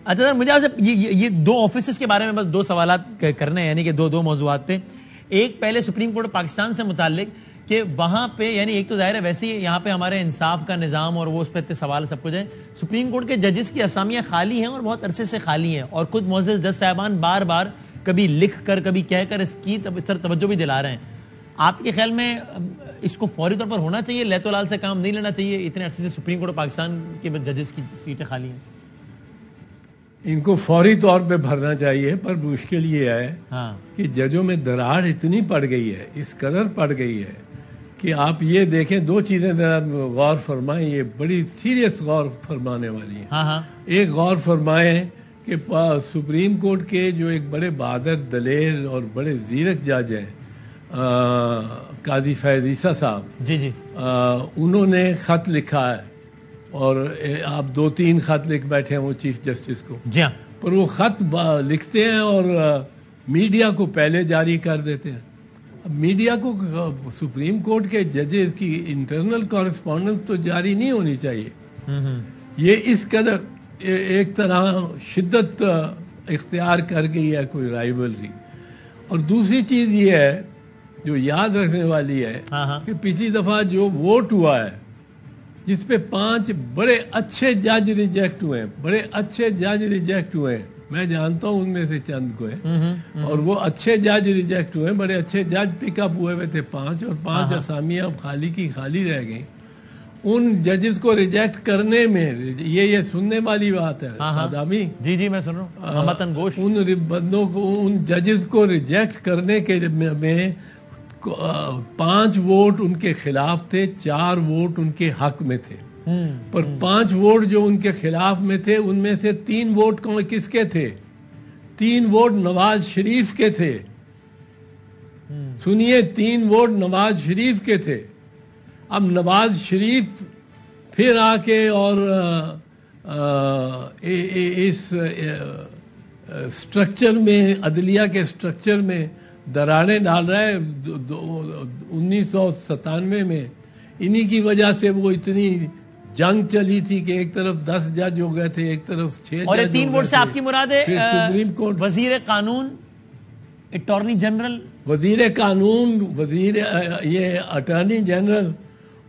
اچھا سر مجھے آپ سے یہ دو آفیسز کے بارے میں بس دو سوالات کرنے ہیں, یعنی کہ دو موضوعات پہ. ایک پہلے سپریم کورٹ پاکستان سے متعلق کہ وہاں پہ یعنی ایک تو ظاہر ہے ویسے ہی یہاں پہ ہمارے انصاف کا نظام اور وہ اس پہ اتنے سوال سب کچھ ہے. سپریم کورٹ کے ججز کی اسامیاں خالی ہیں اور بہت عرصے سے خالی ہیں, اور خود معزز جج صاحبان بار بار کبھی لکھ کر کبھی کہہ کر اس کی سر توجہ بھی دلا رہے ہیں. آپ کے خیال میں اس کو فوری طور پر ہونا چاہیے, لہت و لال سے کام نہیں لینا چاہیے, اتنے عرصے سے سپریم کورٹ پاکستان کے ججز کی سیٹیں خالی ہیں؟ ان کو فوری طور پہ بھرنا چاہیے, پر مشکل یہ ہے کہ ججوں میں دراڑ اتنی پڑ گئی ہے, اس قدر پڑ گئی ہے کہ آپ یہ دیکھیں, دو چیزیں ذرا غور فرمائیں, یہ بڑی سیریس غور فرمانے والی ہیں. ایک غور فرمائیں کہ سپریم کورٹ کے جو ایک بڑے بہادر دلیر اور بڑے زیرک جج ہیں قاضی فیض عیسیٰ صاحب, جی انہوں نے خط لکھا ہے, اور آپ 2-3 خط لکھ بیٹھے ہیں وہ چیف جسٹس کو, جی ہاں, پر وہ خط لکھتے ہیں اور میڈیا کو پہلے جاری کر دیتے ہیں. اب میڈیا کو سپریم کورٹ کے ججز کی انٹرنل کورسپونڈنس تو جاری نہیں ہونی چاہیے. یہ اس قدر ایک طرح شدت اختیار کر گئی ہے کوئی رائیولری. اور دوسری چیز یہ ہے جو یاد رکھنے والی ہے کہ پچھلی دفعہ جو ووٹ ہوا ہے جس پہ 5 بڑے اچھے جج ریجیکٹ ہوئے ہیں, بڑے اچھے جج ریجیکٹ ہوئے ہیں, میں جانتا ہوں ان میں سے چند کو ہے, اور وہ اچھے جج ریجیکٹ ہوئے, بڑے اچھے جج پک اپ ہوئے تھے 5, اور 5 اسامیاں خالی کی خالی رہ گئیں. ان ججز کو ریجیکٹ کرنے میں یہ سننے والی بات ہے آدمی, جی میں سن رہا ہوں, ان بندوں کو, ان ججز کو ریجیکٹ کرنے کے میں 5 ووٹ ان کے خلاف تھے, 4 ووٹ ان کے حق میں تھے. پر 5 ووٹ جو ان کے خلاف میں تھے ان میں سے 3 ووٹ کس کے تھے؟ 3 ووٹ نواز شریف کے تھے. سنیے, 3 ووٹ نواز شریف کے تھے. اب نواز شریف پھر آ کے اور اس سٹرکچر میں, عدلیہ کے سٹرکچر میں دراڑیں ڈال رہا ہے. 1997 میں انہی کی وجہ سے وہ اتنی جنگ چلی تھی کہ ایک طرف 10 جج ہو گئے تھے, ایک طرف 6 جج. اور 3 ووٹ سے آپ کی مراد ہے سپریم کورٹ, وزیر قانون, اٹارنی جنرل, وزیر قانون, یہ اٹارنی جنرل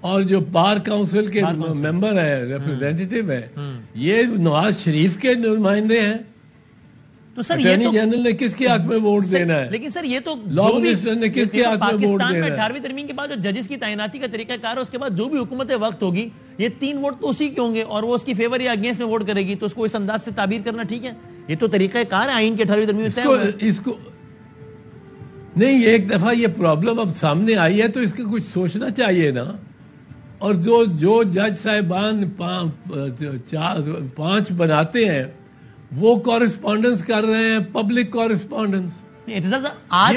اور جو بار کاؤنسل کے ممبر ہے, ریپریزنٹیٹیو ہے, یہ نواز شریف کے نمائندے ہیں. تو سر اٹارنی جنرل نے کس کے حق میں ووٹ دینا ہے؟ لیکن سر یہ تو لا منسٹر نے کس کے حق میں ووٹ دینا ہے؟ پاکستان میں 18ویں ترمیم کے بعد جو ججز کی تعیناتی کا طریقہ کار ہے, اس کے بعد جو بھی حکومت وقت ہوگی, یہ 3 ووٹ تو اسی کے ہوں گے, اور وہ اس کی فیور یا اگینسٹ میں ووٹ کرے گی, تو اس کو اس انداز سے تعبیر کرنا ٹھیک ہے؟ یہ تو طریقہ کار ہے آئین کے 18ویں ترمیم میں. اس کو نہیں, ایک دفعہ یہ پرابلم اب سامنے آئی ہے تو اس کا کچھ سوچنا چاہیے نا. اور جو جج صاحبان 5 بناتے ہیں وہ کورسپونڈنس کر رہے ہیں, پبلک کورسپونڈنس. آج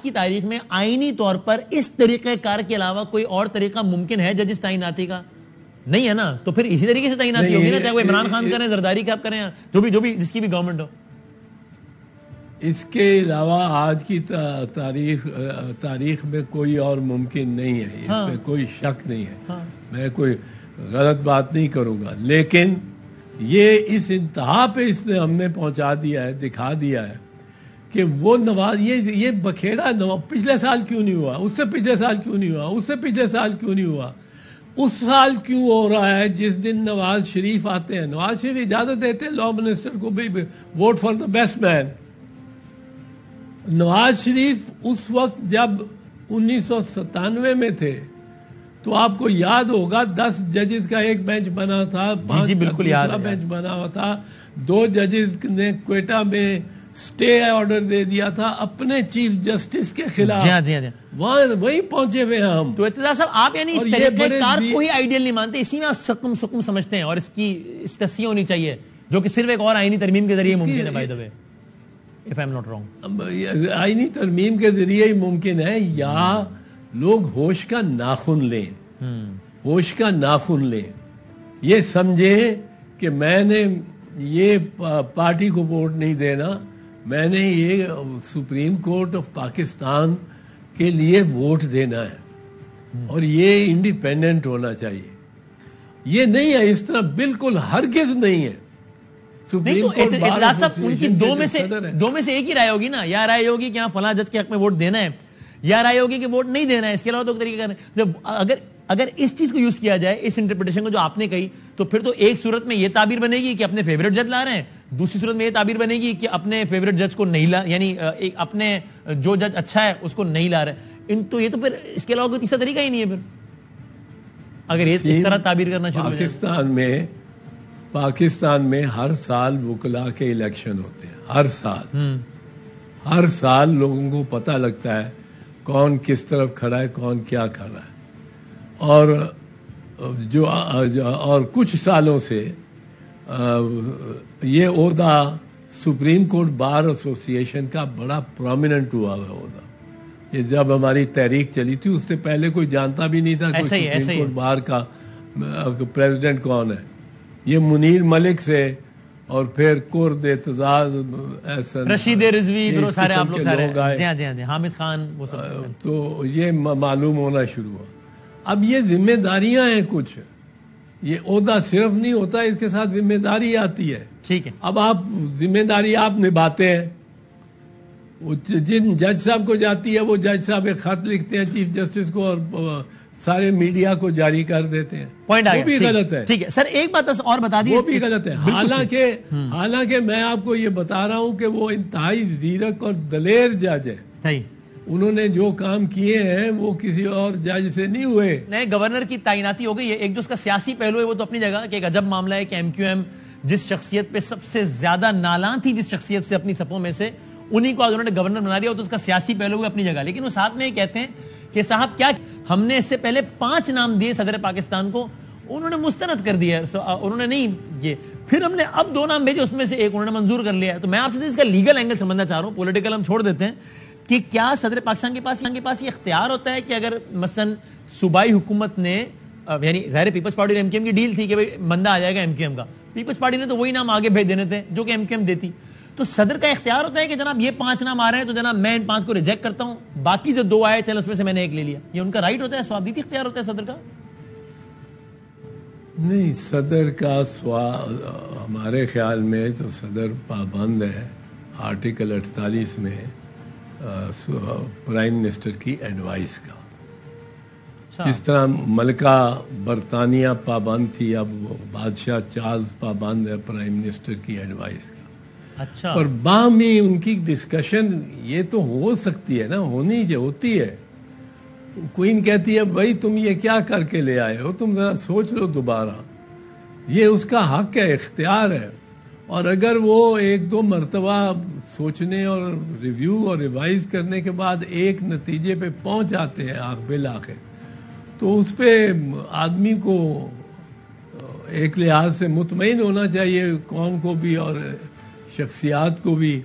کی تاریخ میں آئینی طور پر اس طریقہ کار کے علاوہ کوئی اور طریقہ ممکن ہے ججز تعیناتی کا؟ نہیں ہے نا. تو پھر اسی طریقے سے تعیناتی ہوگی نا, چاہے وہ عمران خان کریں, زرداری کا آپ کریں, جو بھی جس کی بھی گورنمنٹ ہو. اس کے علاوہ آج کی تاریخ میں کوئی اور ممکن نہیں ہے, اس میں کوئی شک نہیں ہے. میں کوئی غلط بات نہیں کروں گا, لیکن یہ اس انتہا پہ اس نے ہم نے پہنچا دیا ہے, دکھا دیا ہے کہ وہ نواز یہ بکھیڑا پچھلے سال کیوں نہیں ہوا, اس سے پچھلے سال کیوں نہیں ہوا, اس سے پچھلے سال کیوں نہیں ہوا, اس سال کیوں ہو رہا ہے جس دن نواز شریف آتے ہیں. نواز شریف اجازت دیتے ہیں لا منسٹر کو بھی ووٹ فار دا بیسٹ مین. نواز شریف اس وقت جب 1997 میں تھے تو آپ کو یاد ہوگا 10 ججز کا ایک بینچ بنا تھا, 5 بالکل یاد ہے, بینچ بنا ہوا تھا. 2 ججز نے کوئٹہ میں سٹے آرڈر دے دیا تھا اپنے چیف جسٹس کے خلاف. وہاں وہی پہنچے ہوئے ہیں ہم. تو اتزار صاحب آپ یعنی اس طریقہ کار کو ہی آئیڈیل نہیں مانتے, اسی میں سکم سمجھتے ہیں, اور اس کی تصحیح ہونی چاہیے جو کہ صرف ایک اور آئینی ترمیم کے ذریعے ممکن ہے. By the way if I'm not wrong, آئینی ترمیم کے ذریعے ہی ممکن ہے, یا لوگ ہوش کا ناخن لیں, ہوش کا ناخن لیں, یہ سمجھیں کہ میں نے یہ پارٹی کو ووٹ نہیں دینا, میں نے یہ سپریم کورٹ آف پاکستان کے لیے ووٹ دینا ہے, اور یہ انڈیپینڈنٹ ہونا چاہیے. یہ نہیں ہے اس طرح, بالکل ہرگز نہیں ہے. سپریم کورٹ اعتراض صاحب ان کی دو میں سے ایک ہی رائے ہوگی نا, یا رائے ہوگی کہ ہاں فلاں جج کے حق میں ووٹ دینا ہے, یا رائے ہوگی کہ ووٹ نہیں دینا ہے. اس کے علاوہ تو طریقہ کرنا ہے. اگر اس چیز کو یوز کیا جائے, اس انٹرپریٹیشن کو جو آپ نے کہی, تو پھر تو ایک صورت میں یہ تعبیر بنے گی کہ اپنے فیوریٹ جج لا رہے ہیں, دوسری صورت میں یہ تعبیر بنے گی کہ اپنے فیوریٹ جج کو نہیں لا, یعنی اپنے جو جج اچھا ہے اس کو نہیں لا رہے. تو یہ تو پھر اس کے علاوہ کوئی تیسرا طریقہ ہی نہیں ہے پھر, اگر اس طرح تعبیر کرنا شروع ہو جائے. پاکستان میں ہر سال وکلا کے الیکشن ہوتے ہیں, ہر سال لوگوں کو پتہ لگتا ہے کون کس طرف کھڑا ہے, کون کیا کر رہا ہے. اور کچھ سالوں سے یہ عہدہ سپریم کورٹ بار ایسوسی ایشن کا بڑا پرومیننٹ ہوا ہے عہدہ. یہ جب ہماری تحریک چلی تھی اس سے پہلے کوئی جانتا بھی نہیں تھا کہ سپریم کورٹ بار کا پریزیڈنٹ کون ہے. یہ منیر ملک سے اور پھر کرد اعتزاز احسن رشید رضوی سارے آپ لوگ سارے حامد خان وہ سب, تو یہ معلوم ہونا شروع ہوا. اب یہ ذمہ داریاں ہیں کچھ, یہ عہدہ صرف نہیں ہوتا, اس کے ساتھ ذمہ داری آتی ہے. ٹھیک ہے, اب آپ ذمہ داری آپ نبھاتے ہیں. جن جج صاحب کو جاتی ہے وہ جج صاحب ایک خط لکھتے ہیں چیف جسٹس کو اور سارے میڈیا کو جاری کر دیتے ہیں. وہ بھی غلط ہے. ٹھیک ہے سر, ایک بات اور بتا دیجیے. وہ بھی غلط ہے. حالانکہ میں آپ کو یہ بتا رہا ہوں کہ وہ انتہائی زیرک اور دلیر جج ہے. صحیح, انہوں نے جو کام کیے ہیں وہ کسی اور جج سے نہیں ہوئے. نئے گورنر کی تعیناتی ہو گئی ہے. ایک جو اس کا سیاسی پہلو ہے وہ تو اپنی جگہ کہ ایک عجب معاملہ ہے کہ ایم کیو ایم جس شخصیت پہ سب سے زیادہ نالاں تھی, جس شخصیت سے اپنی صفوں میں سے, انہی کو انہوں نے گورنر بنا دیا, تو اس کا سیاسی پہلو ہے اپنی جگہ. لیکن وہ ساتھ میں یہ کہتے ہیں کہ صاحب کیا ہم نے اس سے پہلے 5 نام دیے صدر پاکستان کو, انہوں نے مسترد کر دیا, انہوں نے نہیں یہ, پھر ہم نے اب 2 نام بھیجے, اس میں سے ایک انہوں نے منظور کر لیا. تو میں آپ سے اس کا لیگل اینگل سمجھنا چاہ رہا ہوں, پولیٹیکل ہم چھوڑ دیتے ہیں, کہ کیا صدر پاکستان کے پاس یہ اختیار ہوتا ہے کہ اگر مثلا صوبائی حکومت نے, یعنی ظاہر پیپلز پارٹی اور ایم کیو ایم کی ڈیل تھی کہ بھئی بندہ آ جائے گا ایم کیو ایم کا, پیپلز پارٹی نے تو وہی نام آگے بھیج دینے تھے جو کہ ایم کیو ایم دیتی, تو صدر کا اختیار ہوتا ہے کہ جناب یہ 5 نام آ رہے ہیں تو جناب میں ان 5 کو ریجیکٹ کرتا ہوں, باقی جو 2 آئے چل اس میں سے میں نے 1 لے لیا. یہ ان کا رائٹ ہوتا ہے, سوابدیتی اختیار ہوتا ہے صدر کا؟ نہیں, صدر کا ہمارے خیال میں تو صدر پابند ہے آرٹیکل 48 میں پرائم منسٹر کی ایڈوائس کا. جس طرح ملکہ برطانیہ پابند تھی, اب بادشاہ چارلز پابند ہے پرائم منسٹر کی ایڈوائس کا. اچھا, اور باہمی ان کی ڈسکشن یہ تو ہو سکتی ہے نا, ہوتی ہے. کوئین کہتی ہے بھائی تم یہ کیا کر کے لے آئے ہو, تم ذرا سوچ لو دوبارہ. یہ اس کا حق ہے, اختیار ہے. اور اگر وہ 1-2 مرتبہ سوچنے اور ریویو اور ریوائز کرنے کے بعد ایک نتیجے پہ پہنچ جاتے ہیں بالآخر, تو اس پہ آدمی کو ایک لحاظ سے مطمئن ہونا چاہیے, قوم کو بھی اور شخصیات کو بھی.